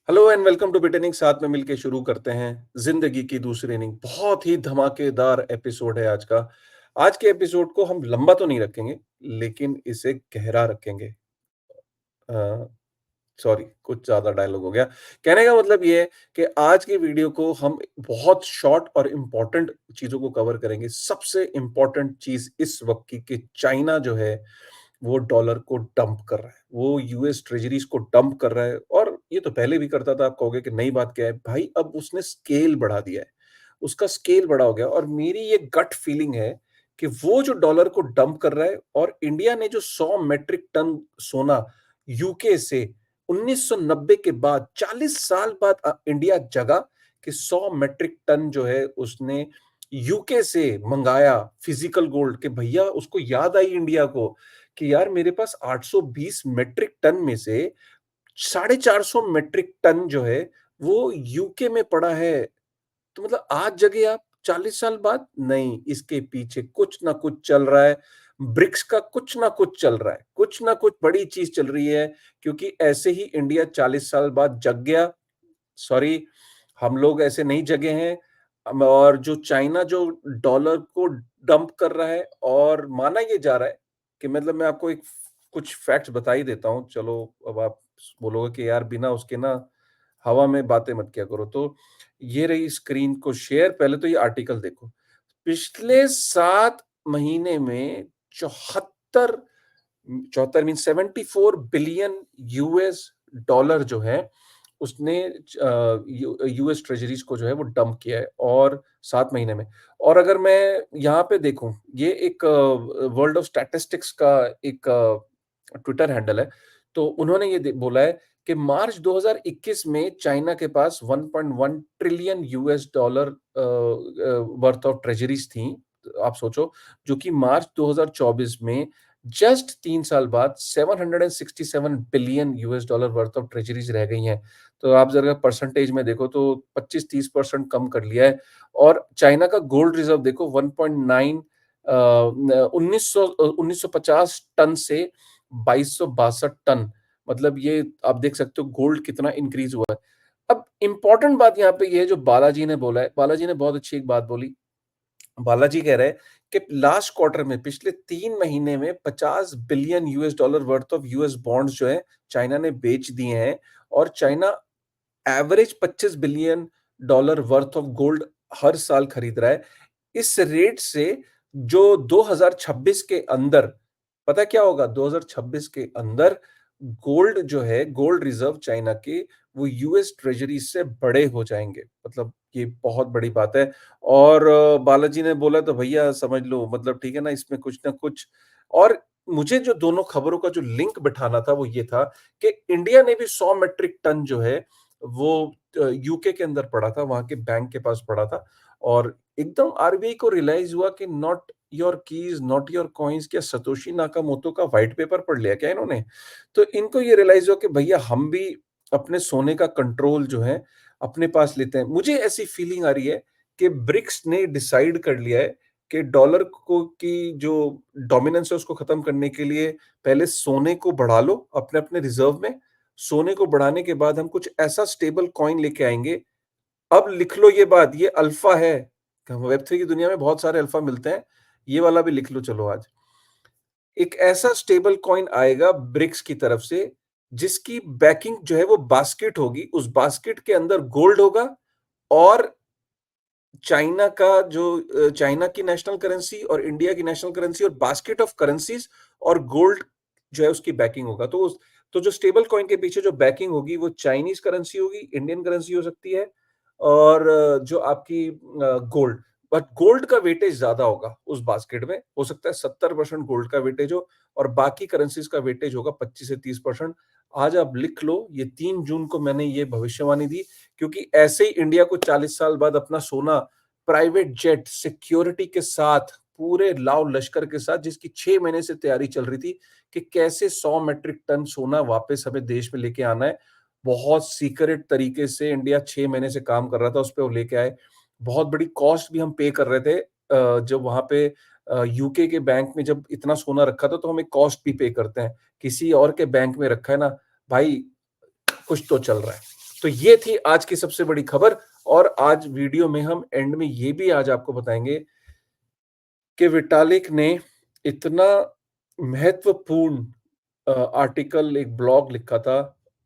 Hello and welcome to बिटनिंग। साथ में मिलके शुरू करते हैं जिंदगी की दूसरी इनिंग। बहुत ही धमाकेदार एपिसोड है आज का। आज के एपिसोड को हम लंबा तो नहीं रखेंगे, लेकिन इसे गहरा रखेंगे। सॉरी, कुछ ज्यादा डायलॉग हो गया। कहने का मतलब ये है कि आज की वीडियो को हम बहुत शॉर्ट और इम्पोर्टेंट चीजों को कवर करेंगे। सबसे इम्पोर्टेंट चीज इस वक्त की कि चाइना जो है वो डॉलर को डंप कर रहा है, वो यूएस ट्रेजरीज को डंप कर रहा है। और ये तो पहले भी करता था। आप कहोगे कि नई बात क्या है भाई, अब उसने स्केल बढ़ा दिया है, उसका स्केल बड़ा हो गया। और मेरी ये गट फीलिंग है कि वो जो डॉलर को डंप कर रहा है, और इंडिया ने जो 100 मैट्रिक टन सोना यूके से 1990 के बाद 40 साल बाद इंडिया जगा कि 100 मैट्रिक टन जो है उसने यूके से मंगाया फिजिकल गोल्ड। के भैया उसको याद आई इंडिया को कि यार मेरे पास 820 मैट्रिक टन में से 450 मैट्रिक टन जो है वो यूके में पड़ा है। तो मतलब आज जगह आप 40 साल बाद नहीं, इसके पीछे कुछ ना कुछ चल रहा है। ब्रिक्स का कुछ ना कुछ चल रहा है, कुछ ना कुछ बड़ी चीज चल रही है। क्योंकि ऐसे ही इंडिया 40 साल बाद जग गया। सॉरी, हम लोग ऐसे नहीं जगे हैं। और जो चाइना जो डॉलर को डंप कर रहा है, और माना ये जा रहा है कि मतलब मैं आपको एक कुछ फैक्ट्स बता ही देता हूं। चलो, अब आप बोलोगे कि यार बिना उसके ना हवा में बातें मत किया करो। तो ये रही स्क्रीन को शेयर। पहले तो ये आर्टिकल देखो। पिछले 7 महीने में 74 मीन 74 बिलियन यूएस डॉलर जो है उसने यूएस ट्रेजरीज को जो है वो डंप किया है, और 7 महीने में। और अगर मैं यहाँ पे देखूं, ये एक वर्ल्ड ऑफ स्टैटिस्टिक्स का एक ट्विटर हैंडल है। तो उन्होंने ये बोला है कि मार्च 2021 में चाइना के पास 1.1 trillion US dollar worth of treasuries थी। आप सोचो, जो कि मार्च 2024 में जस्ट 3 साल बाद 767 billion US dollar worth of treasuries रह गई हैं। तो आप जरा परसेंटेज में देखो तो 25-30% कम कर लिया है। और चाइना का गोल्ड रिजर्व देखो, 1.9 1950 टन से 2262 टन। मतलब ये आप देख सकते हो गोल्ड कितना इंक्रीज हुआ है। अब इंपॉर्टेंट बात यहाँ पे ये है जो बालाजी ने बोला है। बालाजी ने बहुत अच्छी एक बात बोली। बालाजी कह रहे हैं कि लास्ट क्वार्टर में, पिछले 3 महीने में 50 billion US dollar worth of US bonds जो है चाइना ने बेच दिए हैं। और China average 25 billion dollar worth of gold हर साल खरीद रहा है। इस रेट से जो 2026 के अंदर, पता क्या होगा 2026 के अंदर, गोल्ड जो है, गोल्ड रिजर्व चाइना के, वो यूएस ट्रेजरी से बड़े हो जाएंगे। मतलब ये बहुत बड़ी बात है। और बालाजी ने बोला तो भैया समझ लो, मतलब ठीक है ना, इसमें कुछ ना कुछ। और मुझे जो दोनों खबरों का जो लिंक बिठाना था वो ये था कि इंडिया ने भी 100 मैट्रिक टन जो है वो यूके के अंदर पड़ा था, वहां के बैंक के पास पड़ा था। और एकदम आरबीआई को रियलाइज हुआ कि not your keys not your coins. क्या सतोशी नाकामोटो का व्हाइट पेपर पढ़ लिया क्या इन्होंने? तो इनको ये रियलाइज हुआ कि भैया हम भी अपने सोने का कंट्रोल जो है अपने पास लेते हैं। मुझे ऐसी फीलिंग आ रही है कि ब्रिक्स ने डिसाइड कर लिया है कि डॉलर को की जो डोमिनेंस है उसको खत्म करने के लिए पहले सोने को बढ़ा लो अपने अपने रिजर्व में। सोने को बढ़ाने के बाद हम कुछ ऐसा स्टेबल कॉइन लेके आएंगे। अब लिख लो ये बात, ये अल्फा है। वेब 3 की दुनिया में बहुत सारे अल्फा मिलते हैं, ये वाला भी लिख लो। चलो आज एक ऐसा स्टेबल कॉइन आएगा ब्रिक्स की तरफ से, जिसकी बैकिंग जो है वो बास्केट होगी। उस बास्केट के अंदर गोल्ड होगा, और चाइना का जो चाइना की नेशनल करेंसी और इंडिया की नेशनल करेंसी और बास्केट ऑफ करेंसीज, और गोल्ड जो है उसकी बैकिंग होगा। तो जो स्टेबल कॉइन के पीछे जो बैकिंग होगी वो चाइनीज करेंसी होगी, इंडियन करेंसी हो सकती है, और जो आपकी गोल्ड। बट गोल्ड का वेटेज ज्यादा होगा उस बास्केट में, हो सकता है 70% गोल्ड का वेटेज हो, और बाकी करेंसीज का वेटेज होगा 25 से 30%। आज आप लिख लो, ये 3 जून को मैंने ये भविष्यवाणी दी। क्योंकि ऐसे ही इंडिया को 40 साल बाद अपना सोना प्राइवेट जेट सिक्योरिटी के साथ, पूरे लाव लश्कर के साथ, जिसकी 6 महीने से तैयारी चल रही थी कि कैसे 100 मैट्रिक टन सोना वापस हमें देश में लेके आना है। बहुत सीक्रेट तरीके से इंडिया 6 महीने से काम कर रहा था उस पर, वो लेके आए। बहुत बड़ी कॉस्ट भी हम पे कर रहे थे। जब वहां पे यूके के बैंक में जब इतना सोना रखा था तो हम एक कॉस्ट भी पे करते हैं। किसी और के बैंक में रखा है ना भाई, कुछ तो चल रहा है। तो ये थी आज की सबसे बड़ी खबर और आज वीडियो में हम एंड में ये भी आज आपको बताएँगे कि विटालिक ने इतना महत्वपूर्ण आर्टिकल एक ब्लॉग लिखा था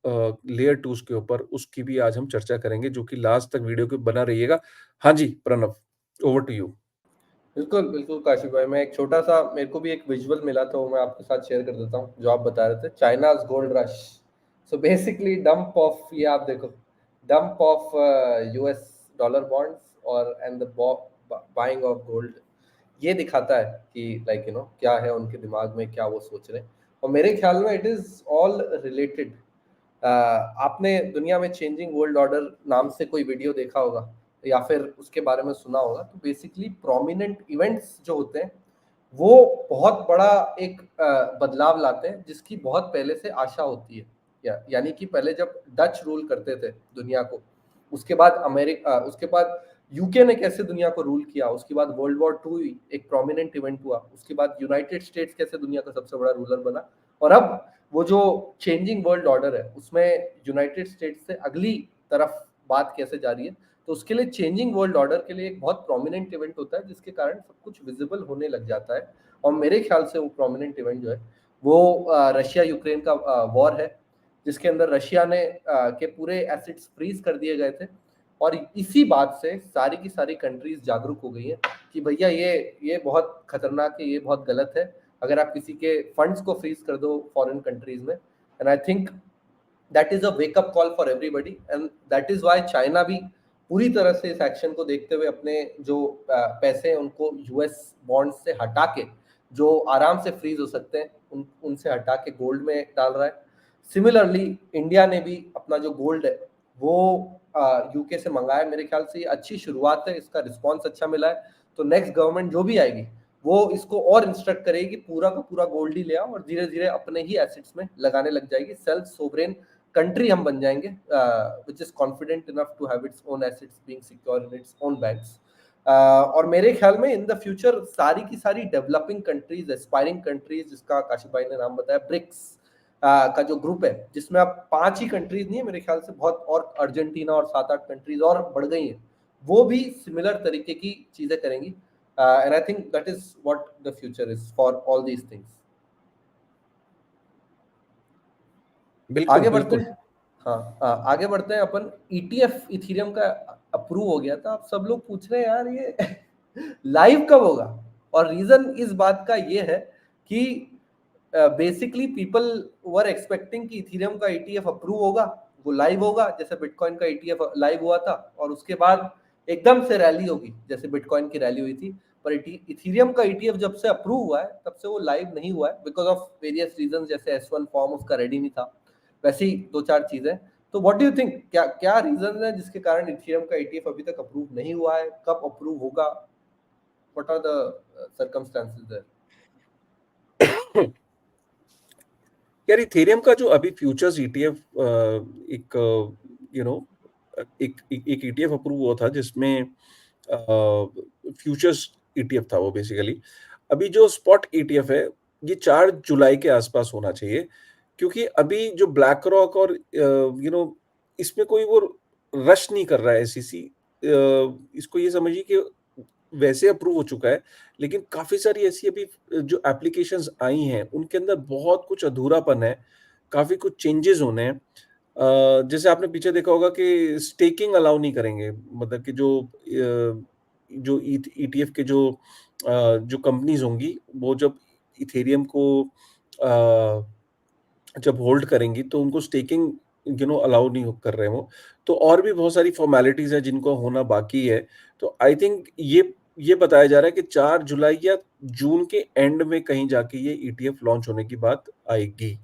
लेयर 2 के ऊपर, उसकी भी आज हम चर्चा करेंगे जो कि लास्ट तक वीडियो के बना रहिएगा। हाँ जी, प्रणव, ओवर टू यू। बिल्कुल, बिल्कुल काशिफ़ भाई, मैं एक छोटा-सा मेरे को भी एक विज़ुअल मिला था, वो मैं आपके साथ शेयर कर देता हूँ, जो आप बता रहे थे, China's gold rush. So basically dump of ये आप देखो, dump of US dollar bonds और एंड द बॉ ब बाइंग ऑफ गोल्ड। ये दिखाता है कि लाइक क्या है उनके दिमाग में, क्या वो सोच रहे हैं। और मेरे ख्याल में इट इज़ ऑल रिलेटेड। आपने दुनिया में चेंजिंग वर्ल्ड ऑर्डर नाम से कोई वीडियो देखा होगा या फिर उसके बारे में सुना होगा, तो बेसिकली प्रोमिनेंट इवेंट्स जो होते हैं वो बहुत बड़ा एक बदलाव लाते हैं जिसकी बहुत पहले से आशा होती है। यानी कि पहले जब डच रूल करते थे दुनिया को, उसके बाद अमेरिका, उसके बाद यूके ने कैसे दुनिया को रूल किया, उसके बाद वर्ल्ड वॉर टू एक प्रोमिनेंट इवेंट हुआ, उसके बाद यूनाइटेड स्टेट्स कैसे दुनिया का सबसे बड़ा रूलर बना, और अब वो जो चेंजिंग वर्ल्ड ऑर्डर है उसमें यूनाइटेड स्टेट्स से अगली तरफ बात कैसे जा रही है। तो उसके लिए चेंजिंग वर्ल्ड ऑर्डर के लिए एक बहुत प्रोमिनेंट इवेंट होता है जिसके कारण सब कुछ विजिबल होने लग जाता है। और मेरे ख्याल से वो प्रोमिनेंट इवेंट जो है वो रशिया यूक्रेन का वॉर है, जिसके अंदर रशिया ने के पूरे एसिड्स फ्रीज कर दिए गए थे। और इसी बात से सारी की सारी कंट्रीज जागरूक हो गई हैं कि भैया ये बहुत खतरनाक है, ये बहुत गलत है अगर आप किसी के फंड्स को फ्रीज कर दो फॉरेन कंट्रीज में। And I think that is a wake up call for everybody, and that is why China भी पूरी तरह से इस एक्शन को देखते हुए अपने जो पैसे हैं उनको यूएस बॉन्ड से हटा के, जो आराम से फ्रीज हो सकते हैं, उनसे हटा के गोल्ड में डाल रहा है। सिमिलरली इंडिया ने भी अपना जो गोल्ड है वो यूके से मंगाया। मेरे ख्याल से ये अच्छी शुरुआत है, इसका रिस्पॉन्स अच्छा मिला है। तो नेक्स्ट गवर्नमेंट जो भी आएगी वो इसको और इंस्ट्रक्ट करेगी, पूरा का पूरा गोल्ड ही ले आओ और धीरे धीरे अपने ही एसेट्स में लगाने लग जाएगी। सेल्फ सोवरेन कंट्री हम बन जाएंगे, which is confident enough to have its own assets being secure in its own banks. और मेरे ख्याल में इन द फ्यूचर सारी की सारी डेवलपिंग कंट्रीज, एस्पायरिंग कंट्रीज, जिसका काशिफ भाई ने नाम बताया, ब्रिक्स का जो ग्रुप है, जिसमें अब 5 ही कंट्रीज नहीं है मेरे ख्याल से, बहुत और अर्जेंटीना और 7-8 कंट्रीज और बढ़ गई हैं, वो भी सिमिलर तरीके की चीजें करेंगी। And I think that is what the future is for all these things. बिल्कुल, आगे बढ़ते बिल्कुल। हैं। हाँ, आगे बढ़ते हैं अपन। ईटीएफ इथेरियम का अप्रूव हो गया था। अब सब लोग पूछ रहे हैं यार ये लाइव कब होगा। और रीजन इस बात का ये है कि बेसिकली पीपल वर एक्सपेक्टिंग कि इथेरियम का ईटीएफ अप्रूव होगा, वो लाइव होगा जैसे बिटकॉइन का ईटीएफ लाइव हुआ था, और उसके बाद एकदम से रैली होगी जैसे बिटकॉइन की रैली हुई थी। पर इथेरियम का ईटीएफ जब से अप्रूव हुआ है तब से वो लाइव नहीं हुआ है, बिकॉज ऑफ वेरियस रीजन, जैसे S1 फॉर्म उसका रेडी नहीं था, वैसी 2-4 चीजें। तो व्हाट डू यू थिंक, क्या क्या रीजन है जिसके कारण इथेरियम का ईटीएफ अभी तक अप्रूव नहीं हुआ है, कब अप्रूव होगा, what are the circumstances there? यार इथेरियम का जो अभी फ्यूचर्स ईटीएफ एक यू नो एक ईटीएफ अप्रूव हुआ था जिसमें फ्यूचर्स ईटीएफ था वो बेसिकली। अभी जो स्पॉट ईटीएफ है ये 4 जुलाई के आसपास होना चाहिए क्योंकि अभी जो ब्लैक रॉक और इसमें कोई वो रश नहीं कर रहा है एसईसी। इसको ये समझिए कि वैसे अप्रूव हो चुका है, लेकिन काफ़ी सारी ऐसी अभी जो एप्लीकेशंस आई हैं, उनके अंदर बहुत कुछ अधूरापन है, काफ़ी कुछ चेंजेज़ होने हैं। जैसे आपने पीछे देखा होगा कि स्टेकिंग अलाउ नहीं करेंगे, मतलब कि जो ईटीएफ के जो कंपनीज़ होंगी, वो जब इथेरियम को अ, जब होल्ड करेंगी, तो उनको स्टेकिंग अलाउ नहीं हो कर रहे हैं वो। तो और भी बहुत सारी फ़ॉर्मेलिटीज़ हैं जिनको होना बाकी है। तो आई थिंक ये बताया जा रहा है कि 4 जुलाई या जून के एंड में कहीं जाके ये ईटीएफ लॉन्च होने की बात आएगी।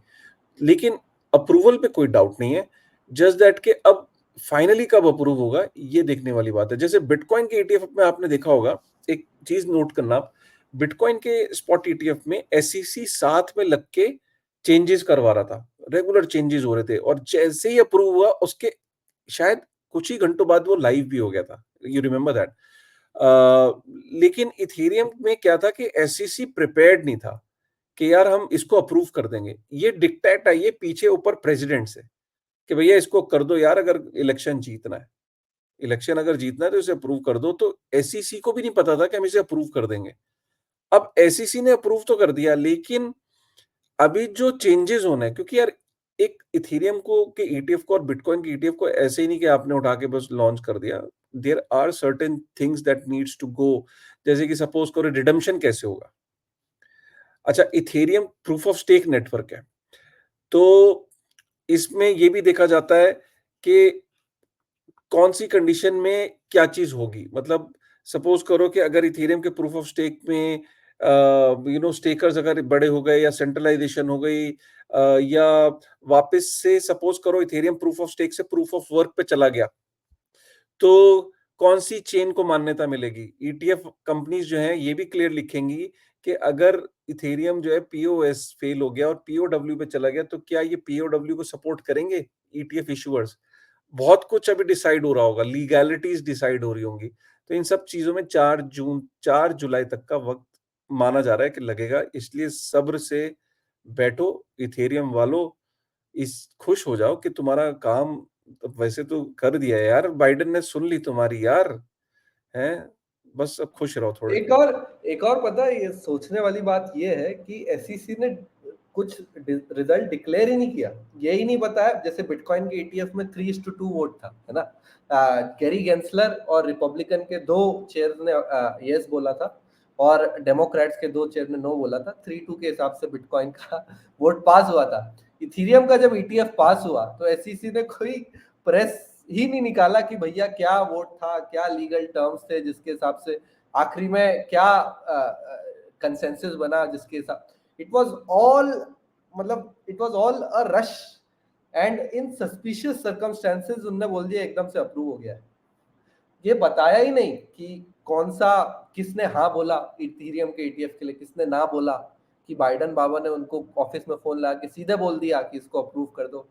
लेकिन अप्रूवल पे कोई डाउट नहीं है। जस्ट दैट कि अब फाइनली कब अप्रूव होगा, ये देखने वाली बात है। जैसे बिटकॉइन के ईटीएफ में आपने देखा होगा, एक चीज़ नोट करना आप, बिटकॉइन के स्पॉट ईटीएफ में एसईसी साथ में लग के चेंजेस करवा रहा था। रेगुलर चेंजेस हो रहे थे और जैसे ही अप्रूव हुआ उसके शायद कुछ ही घंटों बाद वो लाइव भी हो गया था। You remember that? लेकिन इथेरियम में क्या था कि एसईसी प्रिपेयर्ड नहीं था कि यार हम इसको अप्रूव कर देंगे। ये डिक्टेट है, ये पीछे ऊपर प्रेसिडेंट से। कि भैया इसको कर दो यार, अगर इलेक्शन जीतना है, इलेक्शन अगर जीतना है तो इसे अप्रूव कर दो। तो एसईसी को भी नहीं पता था कि हम इसे अप्रूव कर देंगे। अब एसईसी ने अप्रूव तो कर दिया, लेकिन अभी जो चेंजेस होने हैं, क्योंकि यार एक इथेरियम को के ईटीएफ को और बिटकॉइन के ईटीएफ को ऐसे ही नहीं कि आपने उठा के बस लॉन्च कर दिया। There are certain things that needs to go. जैसे कि सपोज करो रिडेम्पशन कैसे होगा। अच्छा, Ethereum proof of stake network है, तो इसमें ये भी देखा जाता है कि कौन सी कंडीशन में क्या चीज होगी। मतलब सपोज करो कि अगर इथेरियम के प्रूफ ऑफ स्टेक में स्टेकर्स अगर बड़े हो गए या सेंट्रलाइजेशन हो गई, या वापस से सपोज करो इथेरियम प्रूफ ऑफ स्टेक से प्रूफ ऑफ वर्क पे चला गया, तो कौन सी चेन को मान्यता मिलेगी। ईटीएफ कंपनीज जो हैं ये भी क्लियर लिखेंगी कि अगर इथेरियम जो है पीओएस फेल हो गया और पीओडब्ल्यू पे चला गया, तो क्या ये पीओडब्ल्यू को सपोर्ट करेंगे ईटीएफ इशूअर्स। बहुत कुछ अभी डिसाइड हो रहा होगा, लीगैलिटीज डिसाइड हो रही होंगी। तो इन सब चीजों में 4 जुलाई तक का वक्त माना जा रहा है कि लगेगा, इसलिए सब्र से बैठो इथेरियम वालों। इस खुश हो जाओ कि तुम्हारा काम तो वैसे तो कर दिया है यार, बाइडेन ने सुन ली तुम्हारी यार, हैं। बस अब खुश रहो थोड़े एक दिन। और एक और पता है, ये सोचने वाली बात ये है कि एसईसी ने कुछ रिजल्ट डिक्लेयर ही नहीं किया, यही नहीं बताया। जैसे बिटकॉइन के ईटीएफ में 3:2 वोट था, है ना। गैरी गेंसलर और रिपब्लिकन के 2 चेयर ने यस बोला था, और डेमोक्रेट्स के 2 चेयर ने नो बोला था। 3-2 के हिसाब से बिटकॉइन का वोट पास हुआ था। इथीरियम का जब ईटीएफ पास हुआ तो एसईसी ने कोई प्रेस ही नहीं निकाला कि भैया क्या वोट था, क्या लीगल टर्म्स थे जिसके हिसाब से आखिरी में क्या कंसेंसस बना, जिसके साथ इट वाज ऑल, मतलब it was all a rush and in suspicious circumstances उन्होंने बोल दिया एकदम से अप्रूव हो गया है। ये बताया ही नहीं कि कौन सा, किसने हाँ बोला इथेरियम के ईटीएफ के लिए, किसने ना बोला, कि बाइडन बाबा ने उनको ऑफिस में फोन लगा के सीधे बोल दिया कि इसको अप्रूव कर दो।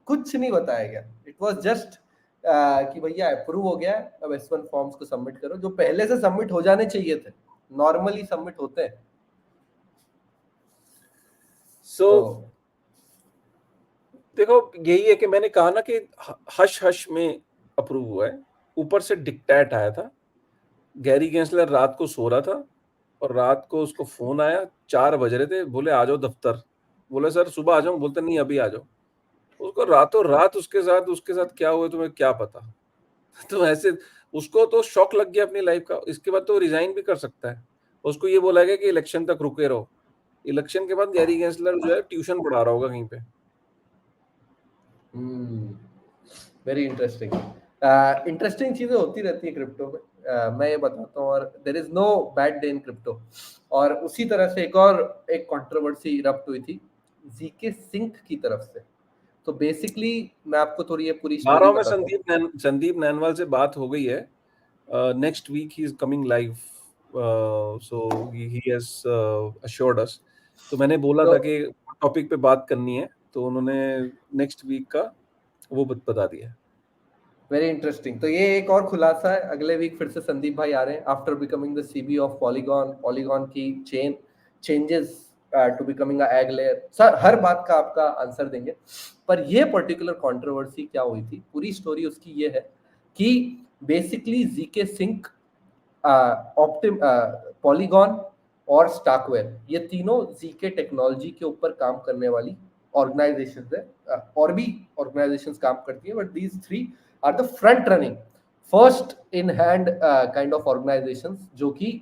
कुछ नहीं बताया गया। इट वाज जस्ट कि भैया अप्रूव हो गया है, अब S1 फॉर्म्स को सबमिट करो, जो पहले से सबमिट हो जाने चाहिए थे, नॉर्मली सबमिट होते हैं। सो तो देखो, यही है कि मैंने कहा ना कि हश हश में अप्रूव हुआ है, ऊपर से डिक्टेट आया था। गैरी गेंसलर रात को सो रहा था और रात को उसको फोन आया, 4 बज रहे थे, बोले आ जाओ दफ्तर। बोले सर सुबह आ जाऊं, बोलते नहीं अभी आ जाओ। उसको रातों रात उसके साथ क्या हुआ तुम्हें क्या पता। तो ऐसे उसको तो शॉक लग गया अपनी लाइफ का। इसके बाद तो रिजाइन भी कर सकता है। उसको ये बोला गया कि इलेक्शन तक रुके रहो। इलेक्शन के बाद गैरी गेंसलर जो है ट्यूशन पढ़ा रहा होगा कहीं पे। Very interesting. इंटरेस्टिंग चीजें होती रहती है क्रिप्टो में। मैं ये बताता हूँ, और there is no bad day in crypto. और उसी तरह से एक कंट्रोवर्सी इरप्ट हुई थी जीके सिंक की तरफ से। तो बेसिकली मैं आपको थोड़ी ये पूरी स्टोरी बारह में बताता हूँ। संदीप नैनवाल से बात हो गई है। Next week he is coming live, so he has assured us. तो मैंने बोला तो था कि टॉपिक पे बात करनी है, तो उन्होंने नेक्स्ट वीक का वो बता दिया। Very interesting. तो ये एक और खुलासा है, अगले वीक फिर से संदीप भाई आ रहे हैं after becoming the CB of Polygon की changes to becoming a egg layer. Sir हर बात का आपका आंसर देंगे, पर ये पर्टिकुलर कंट्रोवर्सी क्या हुई थी, पूरी स्टोरी उसकी ये है कि बेसिकली जीके सिंक, ऑप्टिम पॉलीगॉन और स्टाकवेयर, ये तीनों जीके टेक्नोलॉजी के ऊपर काम करने वाली ऑर्गेनाइजेशंस है। और भी ऑर्गेनाइजेशंस काम करती है, but these 3 are the front running, first in hand kind of organisations जो कि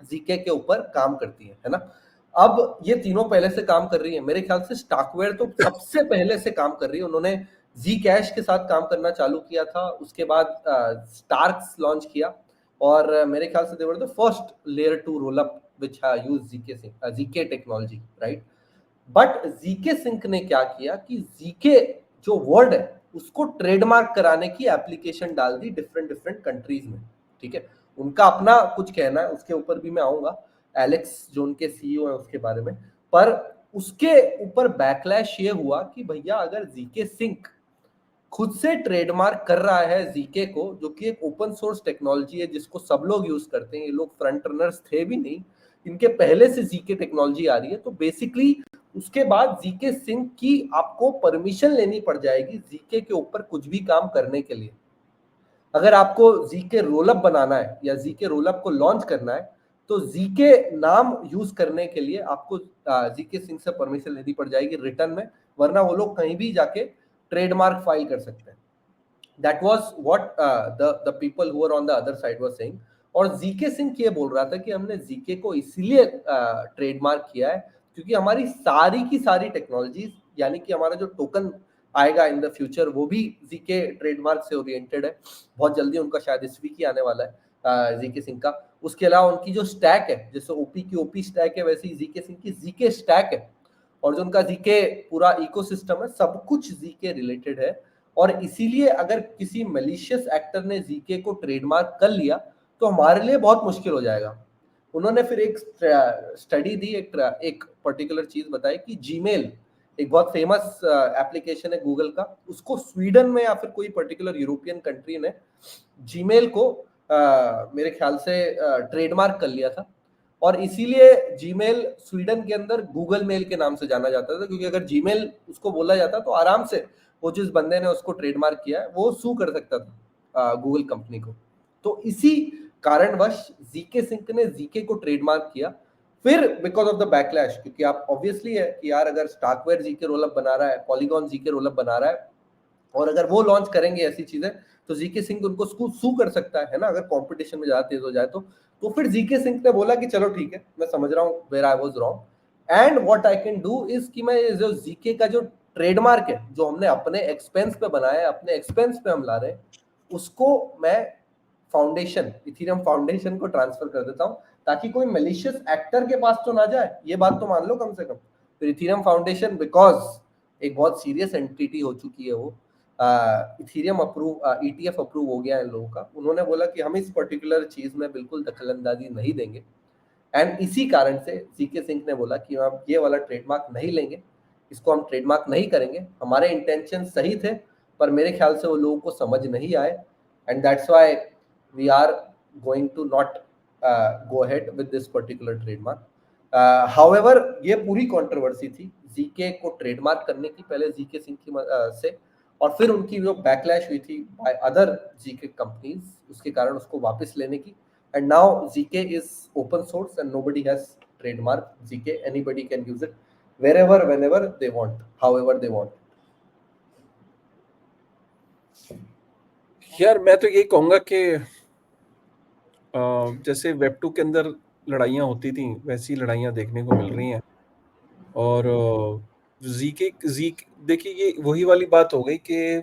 जीके के ऊपर काम करती है ना। अब ये तीनों पहले से काम कर रही है, मेरे ख्याल से स्टाकवेयर तो सबसे पहले से काम कर रही है। उन्होंने जी कैश के साथ काम करना चालू किया था, उसके बाद स्टार्क्स लॉन्च किया, और मेरे ख्याल से they were the first layer 2 roll up which use GK technology, right. But GK sync ने क्या किया कि जीके जो वर्ड है उसको ट्रेडमार्क कराने की एप्लीकेशन डाल दी डिफरेंट डिफरेंट कंट्रीज में, ठीक है। उनका अपना कुछ कहना है, उसके ऊपर भी मैं आऊंगा, एलेक्स जो उनके सीईओ है उसके बारे में। पर उसके ऊपर बैकलैश ये हुआ कि भैया अगर जीके सिंक खुद से ट्रेडमार्क कर रहा है जीके को, जो कि एक ओपन सोर्स टेक्नोलॉजी है जिसको सब लोग यूज करते हैं, ये लोग फ्रंट रनर्स थे भी नहीं, इनके पहले से जीके टेक्नोलॉजी आ रही है, तो बेसिकली उसके बाद जीके सिंक की आपको परमिशन लेनी पड़ जाएगी जीके के ऊपर कुछ भी काम करने के लिए। अगर आपको जीके रोलअप बनाना है या जीके रोलअप को लॉन्च करना है तो जीके नाम यूज करने के लिए आपको जीके सिंह से परमिशन लेनी पड़ जाएगी रिटर्न में, वरना वो लोग कहीं भी जाके ट्रेडमार्क फाइल कर सकते हैं। That was what the people who are on the other side was saying. और जीके सिंह ये बोल रहा था कि हमने जीके को इसलिए ट्रेडमार्क किया है क्योंकि हमारी सारी की सारी टेक्नोलॉजीज, यानी कि हमारा जो टोकन आएगा इन द फ्यूचर वो भी जीके ट्रेडमार्क से ओरिएंटेड है। बहुत जल्दी उनका शायद इस वीक ही आने वाला है जीके सिंह का। उसके अलावा उनकी जो स्टैक है, जैसे ओपी की ओपी स्टैक है, वैसे ही जीके सिंह की जीके स्टैक है। और जो उनका जीके पूरा इकोसिस्टम है, सब कुछ जीके रिलेटेड है। और इसीलिए अगर किसी मलिशियस एक्टर ने जीके को ट्रेडमार्क कर लिया तो हमारे लिए बहुत मुश्किल हो जाएगा। उन्होंने फिर एक स्टडी दी, एक पर्टिकुलर चीज बताई कि जीमेल एक बहुत फेमस एप्लीकेशन है गूगल का, उसको स्वीडन में या फिर कोई पर्टिकुलर यूरोपियन कंट्री ने जीमेल को मेरे ख्याल से ट्रेडमार्क कर लिया था। और इसीलिए जीमेल स्वीडन के अंदर गूगल मेल के नाम से जाना जाता था, क्योंकि अगर जीमेल उसको बोला जाता तो आराम से वो जिस बंदे ने उसको ट्रेडमार्क किया है वो सू कर सकता था गूगल कंपनी को। तो इसी कारणवश जीके सिंह ने जीके को ट्रेडमार्क किया। फिर बिकॉज ऑफ द बैकलैश, क्योंकि आप ऑब्वियसली है कि यार अगर स्टाकवेयर जीके रोलअप बना रहा है, पॉलीगॉन जीके रोलअप बना रहा है, और अगर वो लॉन्च करेंगे ऐसी चीजें तो जीके सिंह उनको सू कर सकता है ना, अगर कंपटीशन में ज्यादा तेज हो जाए तो फिर जीके सिंह ने बोला कि चलो ठीक है, मैं समझ रहा हूँ where I was wrong and what I can do is कि मैं जो जीके का जो ट्रेडमार्क है जो हमने अपने एक्सपेंस पे बनाया है, अपने एक्सपेंस पे हम ला रहे हैं, उसको मैं फाउंडेशन, इथेरियम फाउंडेशन को ट्रांसफर कर देता हूं, ताकि कोई मलिशियस एक्टर के पास तो ना जाए, ये बात तो मान लो कम से कम। तो इथेरियम फाउंडेशन बिकॉज एक बहुत सीरियस एंटिटी हो चुकी है, वो इथेरियम अप्रूव ईटीएफ अप्रूव हो गया है इन लोगों का, उन्होंने बोला कि हम इस पर्टिकुलर चीज में बिल्कुल दखलंदाजी नहीं देंगे। एंड इसी कारण से जीके सिंह ने बोला कि हम ये वाला ट्रेडमार्क नहीं लेंगे, इसको हम ट्रेडमार्क नहीं करेंगे। हमारे इंटेंशन सही थे पर मेरे ख्याल से वो लोगों को समझ नहीं आए, and that's why we are going to not go ahead with this particular trademark. However ये पूरी कंट्रोवर्सी थी जीके को ट्रेडमार्क करने की, पहले जीके सिंह की से, और फिर उनकी जो बैकलैश हुई थी बाय अदर जीके कंपनीज, उसके कारण उसको वापस लेने की। And now ZK is open source and nobody has trademark ZK. Anybody can use it wherever, whenever they want, however they want. यार मैं तो यही कहूंगा कि जैसे वेब 2 के अंदर लड़ाइयाँ होती थी वैसी लड़ाइयाँ देखने को मिल रही हैं। और जीके देखिए ये वही वाली बात हो गई कि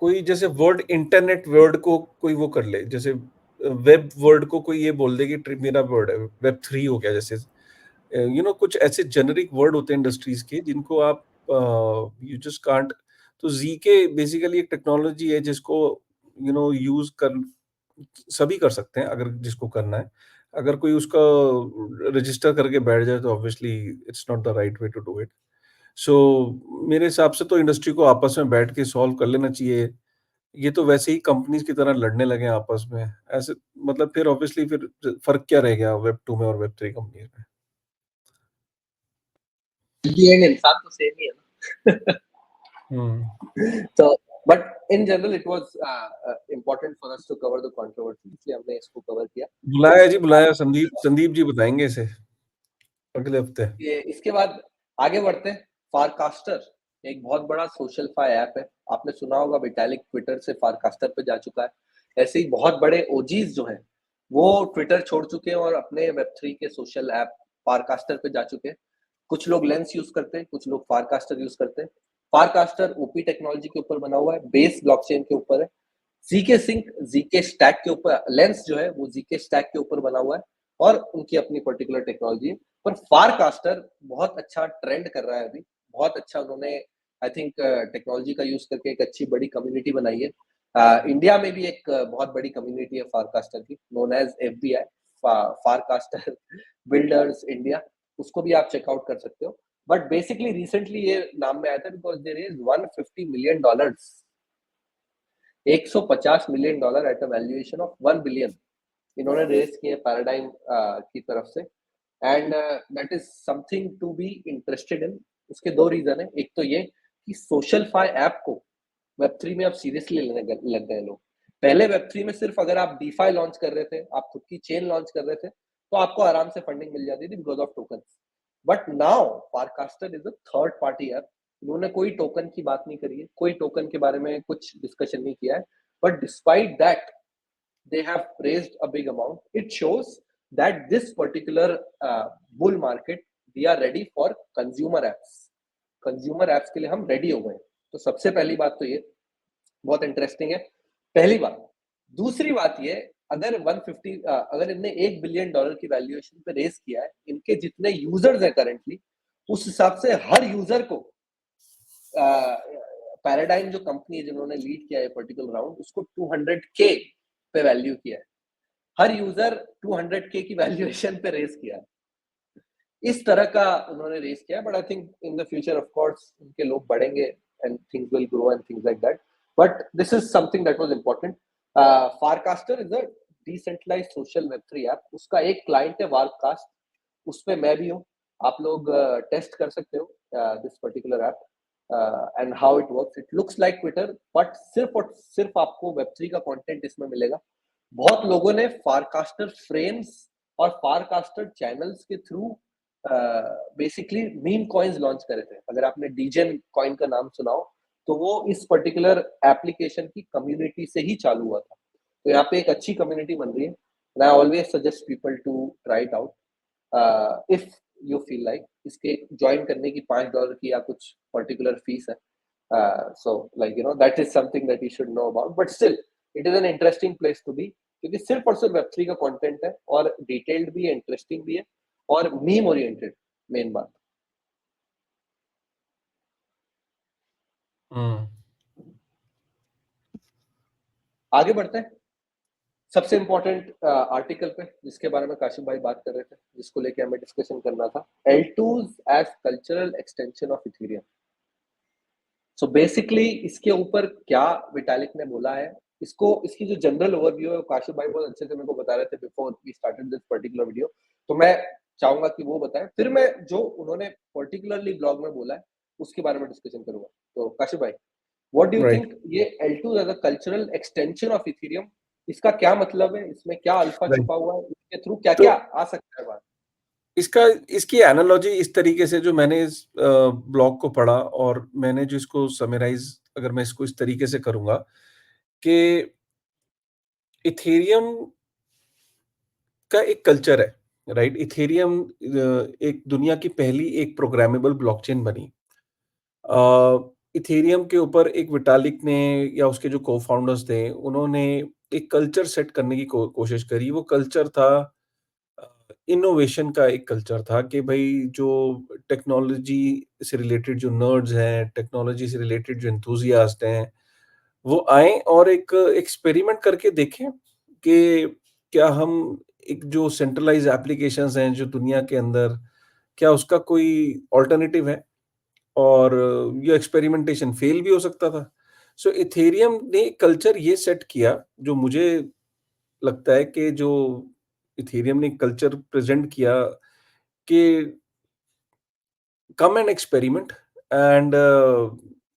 कोई जैसे वर्ड, इंटरनेट वर्ड को कोई वो कर ले, जैसे वेब वर्ड को कोई ये बोल दे कि मेरा वर्ड है, वेब 3 हो गया। जैसे कुछ ऐसे जेनरिक वर्ड होते हैं इंडस्ट्रीज के जिनको आप यू जस्ट कांट। तो जीके बेसिकली एक टेक्नोलॉजी है जिसको यूज कर सभी कर सकते हैं अगर जिसको करना है। अगर कोई उसका रजिस्टर करके बैठ जाए तो obviously it's not the right way to do it. So मेरे हिसाब से तो इंडस्ट्री को आपस में बैठ के सॉल्व कर लेना चाहिए। ये तो वैसे ही कंपनीज की तरह लड़ने लगे हैं आपस में, ऐसे मतलब फिर ऑब्वियसली फिर फर्क क्या रह गया वेब 2 में और वेब 3 कंपनीज में। एंड इंसान तो सेम ही है ना। तो but in general it was important for us to cover the controversy, इसलिए हमने इसको कवर किया। बुलाया जी, बुलाया। संदीप जी बताएंगे इसे अगले हफ्ते। ये इसके बाद आगे बढ़ते हैं। फारकास्टर एक बहुत बड़ा सोशल फाई ऐप है, आपने सुना होगा, विटालिक ट्विटर से फारकास्टर पे जा चुका है। ऐसे ही बहुत बड़े ओजीज जो हैं वो ट्विटर छोड़ चुके हैं और अपने वेब3 के सोशल ऐप फारकास्टर पे जा चुके हैं। कुछ लोग लेंस यूज करते हैं, कुछ लोग फारकास्टर यूज करते हैं। फारकास्टर ओपी टेक्नोलॉजी के ऊपर बना हुआ है, बेस ब्लॉकचेन के ऊपर है। जीके सिंक जीके स्टैक के ऊपर, लेंस जो है वो जीके स्टैक के ऊपर बना हुआ है और उनकी अपनी पर्टिकुलर टेक्नोलॉजी है। पर फारकास्टर बहुत अच्छा ट्रेंड कर रहा है अभी, बहुत अच्छा उन्होंने आई थिंक टेक्नोलॉजी का यूज करके एक अच्छी बड़ी कम्युनिटी बनाई है। इंडिया में भी एक बहुत बड़ी कम्युनिटी है फारकास्टर की, known as FBI, Farcaster builders India, उसको भी आप चेकआउट कर सकते हो। बट बेसिकली रिसेंटली ये नाम में आया था because there is $150 million, $150 million at a valuation of 1 billion इन्होंने रेस किए पैराडाइम की तरफ से, and that is something to be interested in. उसके दो रीजन है, एक तो ये कि सोशल फाई ऐप को वेब थ्री में अब सीरियसली लेने लग गए लोग। पहले वेब थ्री में सिर्फ अगर आप डीफाई लॉन्च कर रहे थे, आप खुद की चेन लॉन्च कर रहे थे, तो आपको आराम से फंडिंग मिल जाती थी because of token. But now Farcaster is a third party app. इन्होंने कोई टोकन की बात नहीं करी है, कोई टोकन के बारे में कुछ डिस्कशन नहीं किया है, but despite that they have raised a big amount. It shows that this particular bull market, we are ready for consumer apps. Consumer apps के लिए हम रेडी हो गए। तो सबसे पहली बात तो ये बहुत इंटरेस्टिंग है, पहली बात। दूसरी बात ये, अगर 150 अगर इनने $1 बिलियन की वैल्यूएशन पे रेस किया है, इनके जितने यूजर्स हैं करंटली, उस हिसाब से हर यूजर को पैराडाइम जो कंपनी है जिन्होंने लीड किया है पर्टिकुलर राउंड, उसको 200K पे वैल्यू किया है। हर यूजर 200K की वैल्यूएशन पे रेस किया है। इस तरह का उन्होंने रेस किया, but I think in the future of course उनके लोग बढ़ेंगे and things will grow and things like that, but this is something that was important. Farcaster is a decentralised social web three app. उसका एक client है वार्ककास्ट, उसपे मैं भी हूँ। आप लोग टेस्ट कर सकते हो this particular app and how it works. It looks like Twitter, but सिर्फ और सिर्फ आपको वेब थ्री का कंटेंट इसमें मिलेगा। बहुत लोगों ने फारकास्टर फ्रेम्स और फारकास्टर चैनल्स के through basically meme coins launch करे थे। अगर आपने डीजेन कॉइन का नाम सुना हो, तो वो इस पर्टिकुलर एप्लीकेशन की कम्युनिटी से ही चालू हुआ था। तो यहाँ पे एक अच्छी कम्युनिटी बन रही है, and I always suggest people to try it out if you feel like. इसके ज्वाइन करने की $5 की या कुछ पर्टिकुलर फीस है, so like you know that is something that you should know about, but still it is an interesting place to be, क्योंकि सिर्फ और सिर्फ वेब3 का कंटेंट है, और डिटेल्ड भी है, इंटरेस्टिंग भी है, और मीम ओरिएंटेड मेन बात। हम्म। आगे बढ़ते हैं सबसे इंपॉर्टेंट आर्टिकल पे, जिसके बारे में काशिफ भाई बात कर रहे थे, जिसको लेके हमें डिस्कशन करना था, L2s as cultural extension of Ethereum. So basically इसके ऊपर क्या विटालिक ने बोला है, इसको इसकी जो जनरल ओवरव्यू है, काशिफ भाई बहुत अच्छे से मेरे को बता रहे थे before we started this particular video, तो मैं चाहूंगा कि वो बताएं, फिर मैं जो उन्होंने पर्टिकुलरली ब्लॉग में बोला है उसके बारे में डिस्कशन करूंगा। तो काशिफ भाई, what do you write. Think ये L2 as a cultural extension of Ethereum, इसका क्या मतलब है, इसमें क्या अल्फा राइट। छुपा हुआ है, इसके थ्रू क्या तो क्या आ सकता है बात? इसका इसकी एनालॉजी इस तरीके से, जो मैंने इस ब्लॉग को पढ़ा और मैंने जो इसको समराइज, अगर मैं इसको इस तरीके से करूंगा कि इथेरियम का एक कल्चर है, राइट। इथेरियम एक दुनिया की पहली एक प्रोग्रामेबल ब्लॉकचेन बनी। इथेरियम के ऊपर एक विटालिक ने या उसके जो को-फाउंडर्स थे, उन्होंने एक कल्चर सेट करने की कोशिश करी। वो कल्चर था इनोवेशन का एक कल्चर था कि भई जो टेक्नोलॉजी से रिलेटेड जो नर्ड्स हैं, टेक्नोलॉजी से रिलेटेड जो एंथुसियास्ट हैं, वो आएँ और एक एक्सपेरिमेंट करके देखें कि क्या हम एक जो सेंट्रलाइज़्ड एप्लीकेशंस हैं जो दुनिया के अंदर, क्या उसका कोई अल्टरनेटिव है? और ये एक्सपेरिमेंटेशन फेल भी हो सकता था। सो इथेरियम ने कल्चर ये सेट किया, जो मुझे लगता है कि जो इथेरियम ने कल्चर प्रेज़ेंट किया कि come and experiment and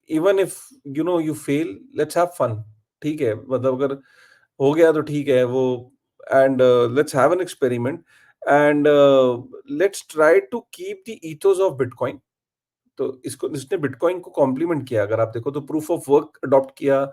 even if you fail, let's have fun। ठीक है, मतलब अगर हो गया तो ठीक है वो, and let's have an experiment and let's try to keep the ethos of Bitcoin. तो इसको इसने बिटकॉइन को कॉम्प्लीमेंट किया। अगर आप देखो तो प्रूफ ऑफ वर्क अडॉप्ट किया,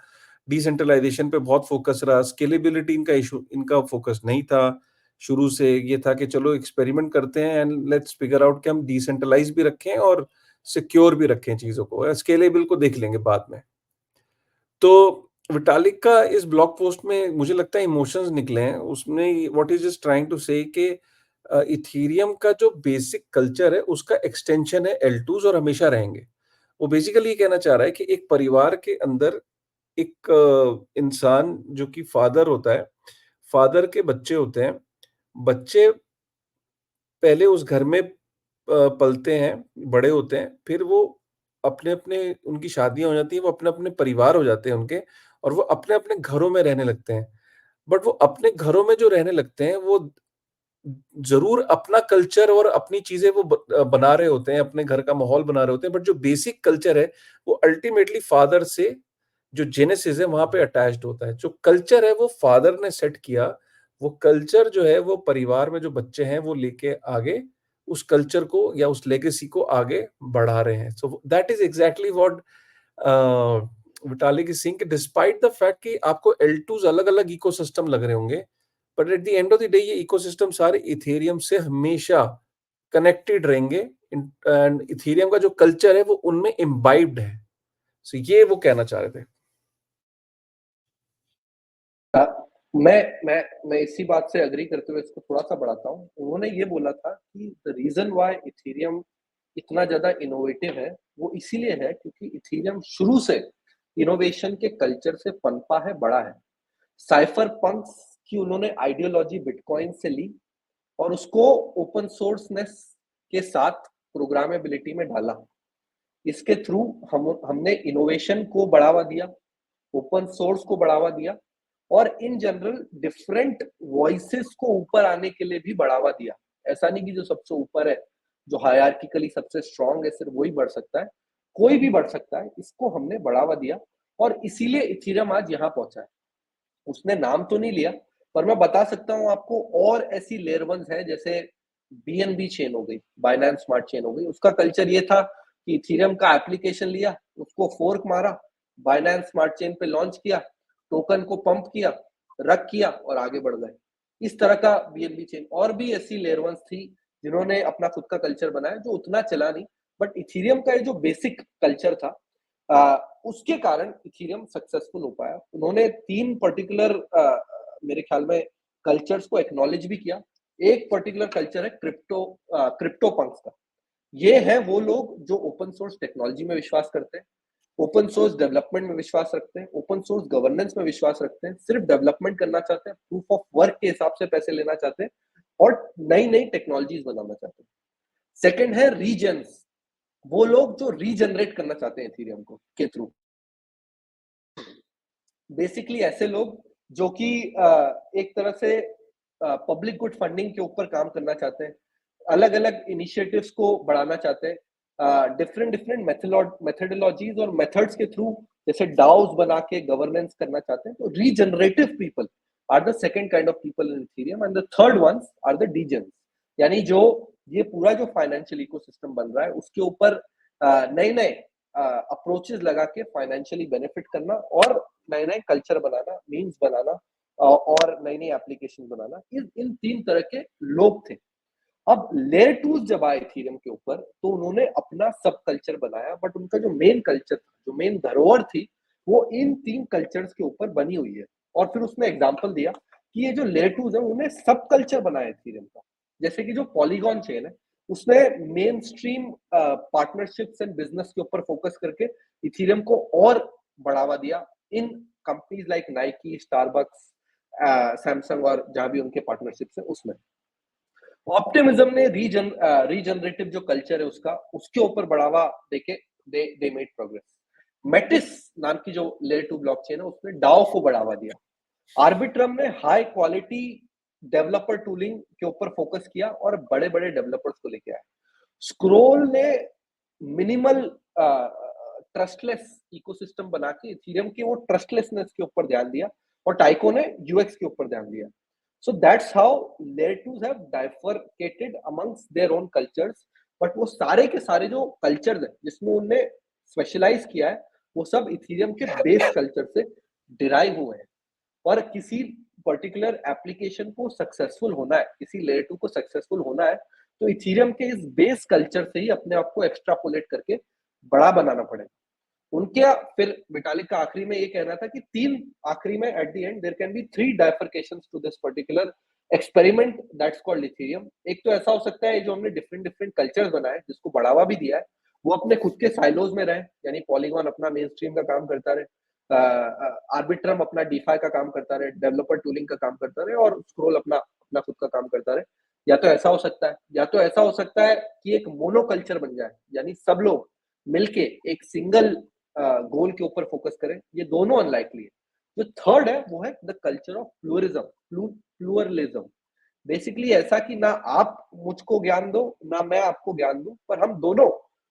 डिसेंट्रलाइजेशन पे बहुत फोकस रहा, स्केलेबिलिटी इनका इशू, इनका फोकस नहीं था। शुरू से ये था कि चलो एक्सपेरिमेंट करते हैं एंड लेट्स फिगर आउट कि हम डिसेंट्रलाइज भी रखें और सिक्योर भी रखें चीज़ों को, स्केलेबल को देख लेंगे बाद में। तो विटालिक का इस ब्लॉग पोस्ट में मुझे लगता है इमोशंस निकले हैं। उसने what he is just trying to say कि इथेरियम का जो बेसिक कल्चर है उसका एक्सटेंशन है L2s और हमेशा रहेंगे। वो बेसिकली ये कहना चाह रहा है कि एक परिवार के अंदर एक इंसान जो कि फादर होता है, फादर के बच्चे होते हैं। बच्चे पहले उस घर में पलते हैं, बड़े होते हैं, फिर वो अपने-अपने, उनकी शादियाँ हो जाती हैं, वो अपने-अपने परिवार हो जाते हैं उनके, और वो अपने-अपने घरों में रहने लगते हैं। बट वो अपने घरों में जो रहने लगते हैं, वो जरूर अपना कल्चर और अपनी चीजें वो बना रहे होते हैं, अपने घर का माहौल बना रहे होते हैं, बट जो बेसिक कल्चर है वो अल्टीमेटली फादर से, जो जेनेसिस है वहां पे अटैच्ड होता है। जो कल्चर है वो फादर ने सेट किया, वो कल्चर जो है वो परिवार में जो बच्चे हैं वो लेके आगे उस कल्चर को या उस लेगेसी को आगे बढ़ा रहे हैं। सो that is exactly what Vitalik is saying, कि डिस्पाइट द फैक्ट कि आपको L2s अलग अलग इकोसिस्टम लग रहे होंगे, but at the end of the day ये इकोसिस्टम सारे इथेरियम से हमेशा कनेक्टेड रहेंगे, एंड इथेरियम का जो कल्चर है वो उनमें इम्बाइब्ड है। सो ये वो कहना चाह रहे थे। मैं इसी बात से अग्री करते हुए इसको थोड़ा सा बढ़ाता हूँ। उन्होंने ये बोला था कि द रीजन व्हाई इथेरियम इतना ज्यादा इनोवेटिव है वो इसीलिए है क्योंकि इथेरियम शुरू से इनोवेशन के कल्चर से पनपा है, बड़ा है। साइफर पंक्स की उन्होंने आइडियोलॉजी बिटकॉइन से ली और उसको ओपन सोर्सनेस के साथ प्रोग्रामेबिलिटी में डाला। इसके थ्रू हमने इनोवेशन को बढ़ावा दिया, ओपन सोर्स को बढ़ावा दिया और इन जनरल डिफरेंट वॉइसेस को ऊपर आने के लिए भी बढ़ावा दिया। ऐसा नहीं कि जो सबसे ऊपर है, जो हायरार्किकली सबसे स्ट्रांग है, सिर्फ वही बढ़ सकता है, कोई भी बढ़ सकता है। इसको हमने बढ़ावा दिया और इसीलिए इथेरियम आज यहाँ पहुंचा है। उसने नाम तो नहीं लिया, पर मैं बता सकता हूँ आपको और ऐसी लेयर वंस है, जैसे BNB चेन हो गई, बाइनेंस स्मार्ट चेन हो गई। उसका कल्चर ये था कि इथेरियम का एप्लीकेशन लिया, उसको फोर्क मारा, बाइनेंस स्मार्ट चेन पे लॉन्च किया, टोकन को पंप किया, रख किया और आगे बढ़ गए। इस तरह का BNB चेन। और भी ऐसी लेयर वंस थी जिन्होंने अपना खुद का कल्चर बनाया, जो उतना चला नहीं, बट इथेरियम का जो बेसिक कल्चर था उसके कारण इथेरियम सक्सेसफुल हो पाया। उन्होंने 3 पर्टिकुलर मेरे ख्याल में कल्चर्स को एक्नॉलेज भी किया। एक पर्टिकुलर कल्चर है क्रिप्टो पंक्स का। ये है वो लोग जो ओपन सोर्स टेक्नोलॉजी में विश्वास करते हैं, ओपन सोर्स डेवलपमेंट में विश्वास रखते हैं, ओपन सोर्स गवर्नेंस में विश्वास रखते हैं, सिर्फ डेवलपमेंट करना चाहते हैं, प्रूफ ऑफ वर्क के हिसाब से पैसे लेना चाहते हैं और नई नई टेक्नोलॉजीज बनाना चाहते हैं। सेकंड है रीजन्स, वो लोग जो रीजनरेट करना चाहते हैं इथेरियम को के थ्रू। बेसिकली ऐसे लोग जो कि एक तरह से पब्लिक गुड फंडिंग के ऊपर काम करना चाहते हैं, अलग अलग इनिशिएटिव्स को बढ़ाना चाहते हैं, डिफरेंट डिफरेंट मेथोडोलॉजीज और मेथड्स के थ्रू, जैसे डाउस बना के गवर्नेंस करना चाहते हैं। तो regenerative people are the second kind of people in Ethereum and the third ones are the degens, यानी जो ये पूरा जो फाइनेंशियल इकोसिस्टम बन रहा है उसके ऊपर नए नए अप्रोचेस लगा के फाइनेंशियली बेनिफिट करना और नए नए कल्चर बनाना, मीम्स बनाना और नई नई एप्लीकेशन बनाना, इन 3 तरह के लोग थे। अब लेयर 2 जब आए इथेरियम के ऊपर तो उन्होंने अपना सब कल्चर बनाया, बट उनका जो मेन कल्चर था, जो मेन धरोहर थी, वो इन 3 कल्चर्स के ऊपर बनी हुई है। और फिर उसने एग्जांपल दिया कि ये जो लेयर 2 है उन्होंने सब कल्चर बनाया इथेरियम का। जैसे कि जो पॉलीगॉन चेन है उसने mainstream partnerships and business के ऊपर फोकस करके इथेरियम को और बढ़ावा दिया इन companies like Nike, Starbucks, Samsung और जहां भी उनके पार्टनरशिप्स है उसमें। ऑप्टिमिज्म ने रीजनरेटिव जो कल्चर है उसका, उसके ऊपर बढ़ावा देके दे मेड प्रोग्रेस। मेटिस नाम की जो लेयर 2 ब्लॉकचेन है उसने डाओ को बढ़ावा दिया। आर्बिट्रम ने हाई क्वालिटी डेवलपर टूलिंग के ऊपर फोकस किया और बड़े बड़े डेवलपर्स को लेके आया। स्क्रोल ने मिनिमल ट्रस्टलेस इकोसिस्टम बना के इथेरियम के वो ट्रस्टलेसनेस के ऊपर ध्यान दिया और टाइको ने यूएक्स के ऊपर ध्यान दिया। So that's how layer 2s have bifurcated amongst their own cultures, but वो सारे के सारे जो कल्चर्स हैं जिसमें उनने स्पेशलाइज किया है वो सब इथेरियम के बेस कल्चर से डिराइव हुए हैं। और किसी पर्टिकुलर एप्लीकेशन को सक्सेसफुल होना है, किसी लेयर 2 को सक्सेसफुल होना है, तो इथेरियम के इस बेस कल्चर से ही अपने आप को एक्स्ट्रापोलेट करके बड़ा बनाना पड़ेगा। उनके फिर विटालिक का आखिरी में ये कहना था कि 3 आखिरी में at the end there can be 3 bifurcations to this particular experiment that's called Ethereum. एक तो ऐसा हो सकता है जो हमने डिफरेंट डिफरेंट कल्चर्स बनाए जिसको बढ़ावा भी दिया है, वो अपने खुद के साइलोज में रहे, यानी पॉलीगॉन अपना मेन स्ट्रीम का काम करता रहे, आर्बिट्रम अपना डीफाई का काम करता रहे, डेवलपर टूलिंग का काम करता रहे और स्क्रोल अपना अपना खुद का काम करता रहे। या तो ऐसा हो सकता है, या तो ऐसा हो सकता है कि एक मोनो कल्चर बन जाए, यानी सब लोग मिलके एक सिंगल गोल के ऊपर फोकस करें। ये दोनों अनलाइकली है। जो थर्ड है वो है the culture of pluralism. Basically ऐसा कि ना आप मुझको ज्ञान दो, ना मैं आपको ज्ञान दूं, पर हम दोनों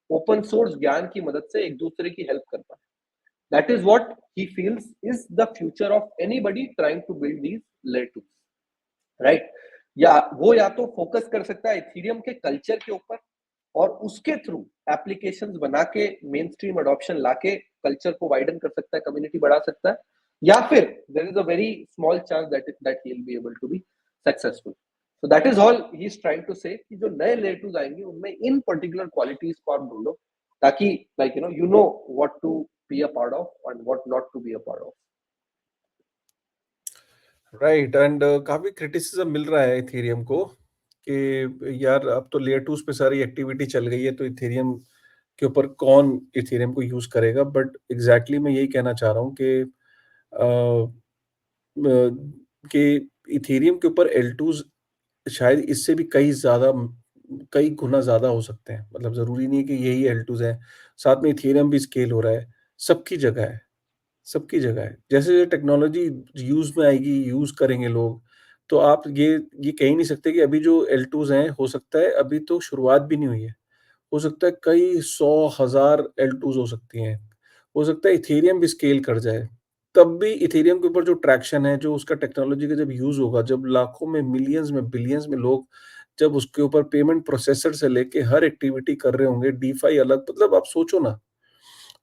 ओपन सोर्स ज्ञान की मदद से एक दूसरे की हेल्प कर पाए। That is what he feels is the future of anybody trying to build these layer tools, right? या तो फोकस कर सकता है इथेरियम के कल्चर के ऊपर और उसके थ्रू एप्लीकेशंस बना के मेन स्ट्रीम अडॉप्शन लाके कल्चर को वाइडन कर सकता है, कम्युनिटी बढ़ा सकता है, या फिर there is a very small chance that he will be able to be successful. So that is all he is trying to say कि जो नए लेयर टूल्स आएंगे उनमें इन पर्टिकुलर क्वालिटीज को आप ढूंढो, ताकि like you know what to be a part of and what not to be a part of. Right. And काफ़ी क्रिटिसिज्म मिल रहा है इथेरियम को कि यार अब तो लेयर 2 पे सारी एक्टिविटी चल गई है, तो इथेरियम के ऊपर कौन इथेरियम को यूज़ करेगा? बट एग्ज़ैक्टली मैं यही कहना चाह रहा हूँ कि कि इथेरियम के ऊपर L2s शायद इससे भी कई गुना ज़्यादा हो सकते हैं। मतलब ज़रूरी नहीं है कि यही L2s हैं, साथ में इथेरियम भी स्केल हो रहा है, सबकी जगह है। सबकी जगह है। जैसे टेक्नोलॉजी यूज़ में आएगी, यूज़ करेंगे लोग, तो आप ये कह ही नहीं सकते कि अभी जो L2s हैं, हो सकता है अभी तो शुरुआत भी नहीं हुई है। हो सकता है कई 100 हज़ार L2s हो सकती हैं। हो सकता है इथेरियम भी स्केल कर जाए। तब भी इथेरियम के ऊपर जो ट्रैक्शन है, जो उसका टेक्नोलॉजी का जब यूज़ होगा, जब लाखों में, मिलियंस में, बिलियंस में लोग जब उसके ऊपर पेमेंट प्रोसेसर से लेके हर एक्टिविटी कर रहे होंगे, डीफाई अलग, मतलब आप सोचो ना,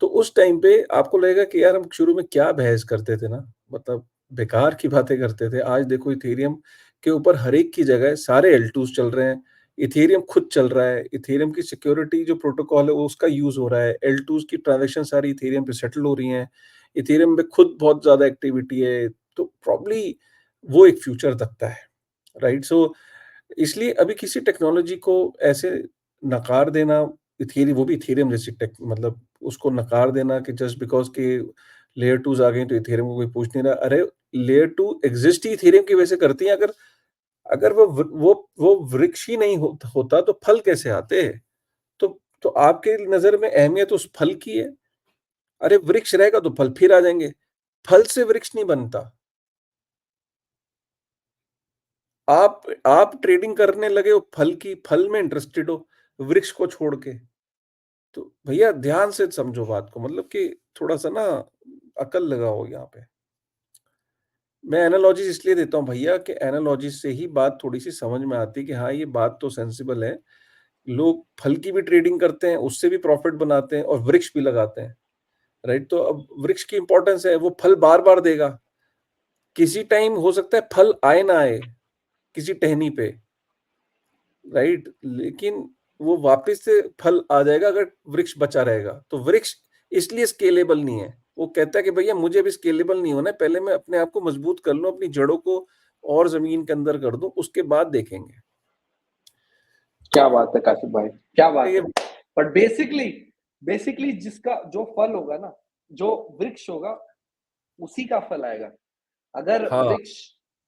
तो उस टाइम पे आपको लगेगा कि यार हम शुरू में क्या बहस करते थे ना, मतलब बेकार की बातें करते थे। आज देखो इथेरियम के ऊपर हर एक की जगह सारे L2s चल रहे हैं। इथेरियम खुद चल रहा है। इथेरियम की सिक्योरिटी जो प्रोटोकॉल है वो उसका यूज़ हो रहा है। L2s की ट्रांज़ैक्शन सारी इथेरियम पे सेटल हो रही हैं। इथेरियम में खुद बहुत ज़्यादा एक्टिविटी है। तो प्रॉब्ली वो एक फ्यूचर दिखता है, राइट? सो इसलिए अभी किसी टेक्नोलॉजी को ऐसे नकार देना, इथेरियम, वो भी इथेरियम जैसी टेक, मतलब उसको नकार देना कि जस्ट बिकॉज़ कि लेयर 2s आ गई तो इथेरियम को कोई पूछ नहीं रहा। अरे! लेयर 2 एग्ज़िस्ट ही इथेरियम की वजह से करती है। अगर अगर वो वृक्ष ही नहीं होता तो फल कैसे आते? तो आपके नज़र में अहमियत उस फल की है। अरे! वृक्ष रहेगा तो फल फिर आ जाएँगे। फल से वृक्ष नहीं बनता। आप ट्रेडिंग करने लगे हो फल की, फल में इंटरेस्टेड हो, वृक्ष को छोड़ के। तो भैया ध्यान से समझो बात को, मतलब कि थोड़ा-सा ना अकल लगाओ यहाँ पे। मैं एनालॉजीज़ इसलिए देता हूँ भैया कि एनालॉजी से ही बात थोड़ी-सी समझ में आती है कि हाँ, ये बात तो सेंसिबल है। लोग फल की भी ट्रेडिंग करते हैं, उससे भी प्रॉफ़िट बनाते हैं और वृक्ष भी लगाते हैं, राइट? तो अब वृक्ष की इम्पोर्टेंस है, वो फल बार-बार देगा। किसी टाइम हो सकता है फल आए ना आए, किसी टहनी पे, राइट? लेकिन वो वापस से फल आ जाएगा अगर वृक्ष बचा रहेगा। तो वृक्ष इसलिए स्केलेबल नहीं है। वो कहता है कि भैया मुझे अभी स्केलेबल नहीं होना है, पहले मैं अपने आप को मजबूत कर लूँ, अपनी जड़ों को और ज़मीन के अंदर कर दूँ, उसके बाद देखेंगे। क्या बात है काशिफ भाई, क्या बात ये है। बट बेसिकली बेसिकली जिसका जो फल होगा ना, जो वृक्ष होगा, उसी का फल आएगा। अगर हाँ, वृक्ष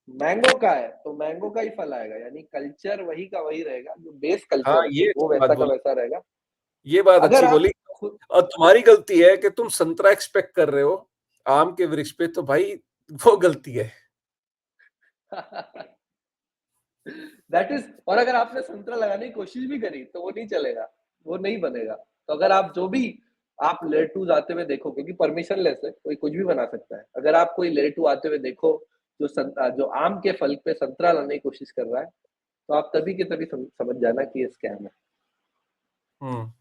मैंगो का है तो मैंगो का ही फल आएगा, यानी कल्चर वही का वही रहेगा, जो बेस हाँ, कल्चर है ये वो अच्छी बात वैसा का बोली, वैसा रहेगा। ये बात अगर अच्छी आप बोली। खुद और तुम्हारी गलती है कि तुम संतरा एक्सपेक्ट कर रहे हो आम के वृक्ष पे, तो भाई वो गलती है। दैट इज, और अगर आपने संतरा लगाने की कोशिश भी करी तो वो नहीं चलेगा, वो नहीं बनेगा। तो अगर आप जो भी आप लेयर टू आते हुए देखो, क्योंकि परमिशन लेस है, कोई कुछ भी बना सकता है। अगर आप कोई लेयर टू आते हुए देखो जो आम के फल पे संतरा लाने की कोशिश कर रहा है, तो आप तभी के तभी समझ जाना कि ये स्कैम है। हुँ।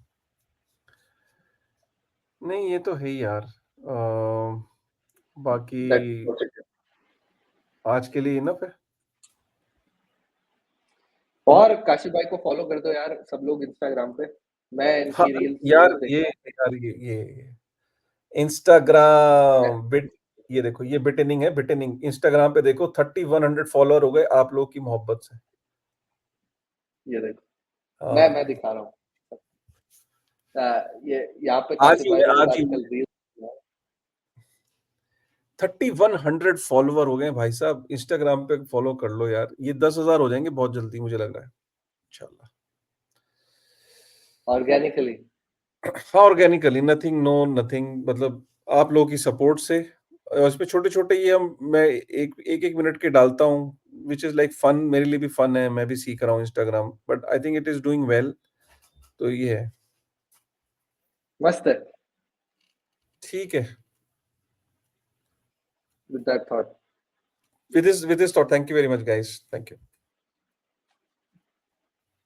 नहीं, ये तो है ही यार। बाकी दैट आज के लिए इनफ है। और काशिफ भाई को फॉलो कर दो यार सब लोग इंस्टाग्राम पे। मैं हाँ, इनकी रील्स यार रोज ये देखता हूँ। यार ये इंस्टाग्राम बिट ये देखो, ये बिटनिंग है, बिटनिंग। इंस्टाग्राम पे देखो 3100 फॉलोअर हो गए आप लोगों की मोहब्बत से। ये देखो, मैं हाँ, दिखा रहा हूँ। ये यहाँ पे आज काशिफ ही भाई हुए, रोज आज ही हुए। आजकल रील्स। 3100 फॉलोवर हो गए भाई साहब। इंस्टाग्राम पे फॉलो कर लो यार, ये 10,000 हो जाएंगे बहुत जल्दी, मुझे लग रहा है, इंशाल्लाह। ऑर्गेनिकली। हाँ, ऑर्गेनिकली, नथिंग, नो नथिंग, मतलब आप लोगों की सपोर्ट से और उसपे छोटे-छोटे ये मैं एक मिनट के डालता हूँ, व्हिच इज़ लाइक फन, मेरे लिए भी फन है, मैं भी सीख रहा हूँ Instagram, but I think it is doing well. तो ये है। मस्त है। ठीक है। With that thought. With this thought, thank you very much, guys. Thank you.